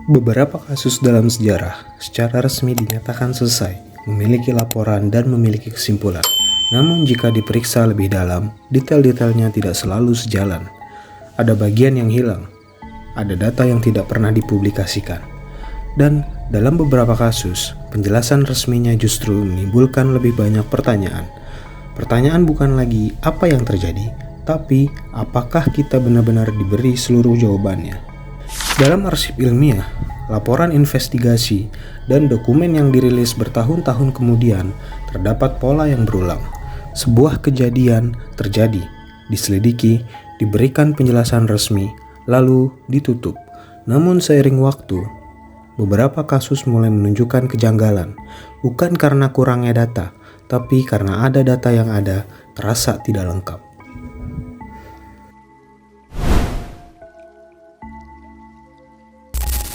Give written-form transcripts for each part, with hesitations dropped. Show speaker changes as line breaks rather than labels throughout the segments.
Beberapa kasus dalam sejarah secara resmi dinyatakan selesai, memiliki laporan dan memiliki kesimpulan. Namun jika diperiksa lebih dalam, detail-detailnya tidak selalu sejalan. Ada bagian yang hilang, ada data yang tidak pernah dipublikasikan. Dan dalam beberapa kasus, penjelasan resminya justru menimbulkan lebih banyak pertanyaan. Pertanyaan bukan lagi apa yang terjadi, tapi apakah kita benar-benar diberi seluruh jawabannya. Dalam arsip ilmiah, laporan investigasi, dan dokumen yang dirilis bertahun-tahun kemudian, terdapat pola yang berulang. Sebuah kejadian terjadi, diselidiki, diberikan penjelasan resmi, lalu ditutup. Namun seiring waktu, beberapa kasus mulai menunjukkan kejanggalan, bukan karena kurangnya data, tapi karena ada data yang ada terasa tidak lengkap.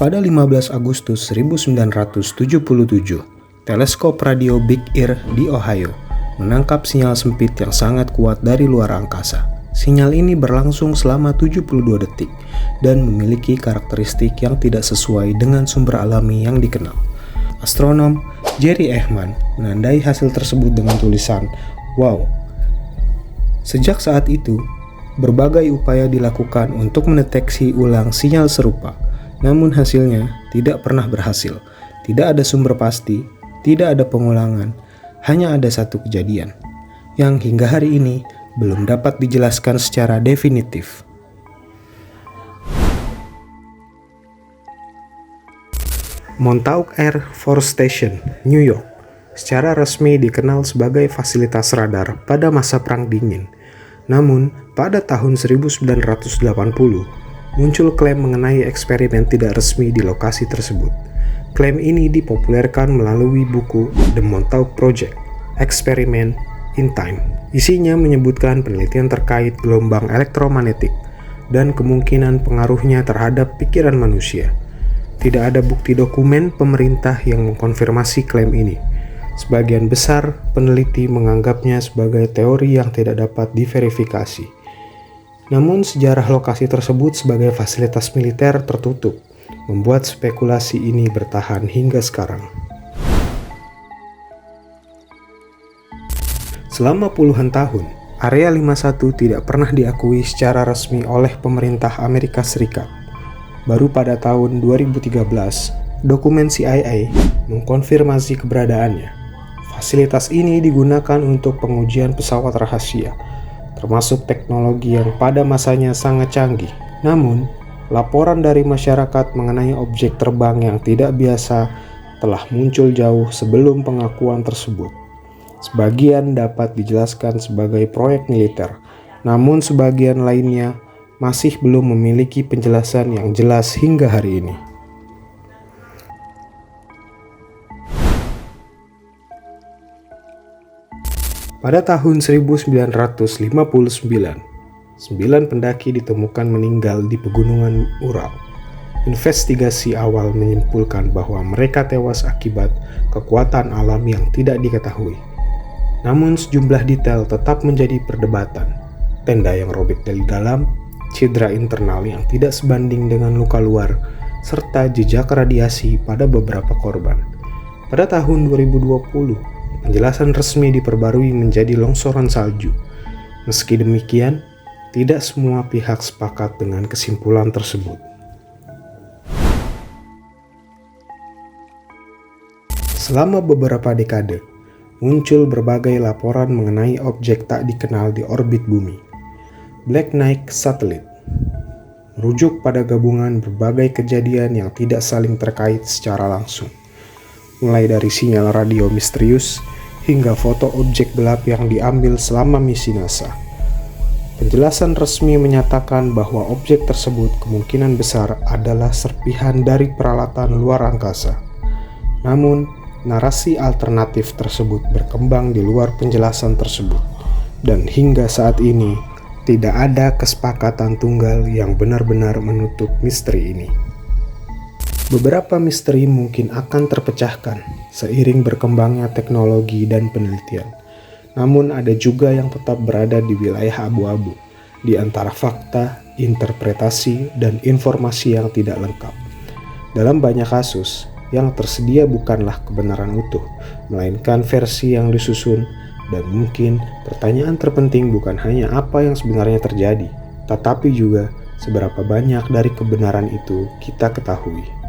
Pada 15 Agustus 1977, teleskop radio Big Ear di Ohio menangkap sinyal sempit yang sangat kuat dari luar angkasa. Sinyal ini berlangsung selama 72 detik dan memiliki karakteristik yang tidak sesuai dengan sumber alami yang dikenal. Astronom Jerry Ehman menandai hasil tersebut dengan tulisan, "Wow." Sejak saat itu, berbagai upaya dilakukan untuk mendeteksi ulang sinyal serupa. Namun hasilnya tidak pernah berhasil. Tidak ada sumber pasti, tidak ada pengulangan, hanya ada satu kejadian yang hingga hari ini belum dapat dijelaskan secara definitif. Montauk Air Force Station, New York, secara resmi dikenal sebagai fasilitas radar pada masa Perang Dingin. Namun, pada tahun 1980, muncul klaim mengenai eksperimen tidak resmi di lokasi tersebut. Klaim ini dipopulerkan melalui buku The Montauk Project, Experiment in Time. Isinya menyebutkan penelitian terkait gelombang elektromagnetik dan kemungkinan pengaruhnya terhadap pikiran manusia. Tidak ada bukti dokumen pemerintah yang mengkonfirmasi klaim ini. Sebagian besar peneliti menganggapnya sebagai teori yang tidak dapat diverifikasi. Namun sejarah lokasi tersebut sebagai fasilitas militer tertutup, membuat spekulasi ini bertahan hingga sekarang. Selama puluhan tahun, Area 51 tidak pernah diakui secara resmi oleh pemerintah Amerika Serikat. Baru pada tahun 2013, dokumen CIA mengkonfirmasi keberadaannya. Fasilitas ini digunakan untuk pengujian pesawat rahasia, termasuk teknologi yang pada masanya sangat canggih. Namun, laporan dari masyarakat mengenai objek terbang yang tidak biasa telah muncul jauh sebelum pengakuan tersebut. Sebagian dapat dijelaskan sebagai proyek militer, namun sebagian lainnya masih belum memiliki penjelasan yang jelas hingga hari ini. Pada tahun 1959, 9 pendaki ditemukan meninggal di pegunungan Ural. Investigasi awal menyimpulkan bahwa mereka tewas akibat kekuatan alam yang tidak diketahui. Namun sejumlah detail tetap menjadi perdebatan. Tenda yang robek dari dalam, cedera internal yang tidak sebanding dengan luka luar, serta jejak radiasi pada beberapa korban. Pada tahun 2020, penjelasan resmi diperbarui menjadi longsoran salju. Meski demikian, tidak semua pihak sepakat dengan kesimpulan tersebut. Selama beberapa dekade, muncul berbagai laporan mengenai objek tak dikenal di orbit bumi. Black Knight Satellite merujuk pada gabungan berbagai kejadian yang tidak saling terkait secara langsung. Mulai dari sinyal radio misterius hingga foto objek gelap yang diambil selama misi NASA. Penjelasan resmi menyatakan bahwa objek tersebut kemungkinan besar adalah serpihan dari peralatan luar angkasa. Namun, narasi alternatif tersebut berkembang di luar penjelasan tersebut, dan hingga saat ini tidak ada kesepakatan tunggal yang benar-benar menutup misteri ini. Beberapa misteri mungkin akan terpecahkan seiring berkembangnya teknologi dan penelitian. Namun ada juga yang tetap berada di wilayah abu-abu, di antara fakta, interpretasi, dan informasi yang tidak lengkap. Dalam banyak kasus, yang tersedia bukanlah kebenaran utuh, melainkan versi yang disusun, dan mungkin pertanyaan terpenting bukan hanya apa yang sebenarnya terjadi, tetapi juga seberapa banyak dari kebenaran itu kita ketahui.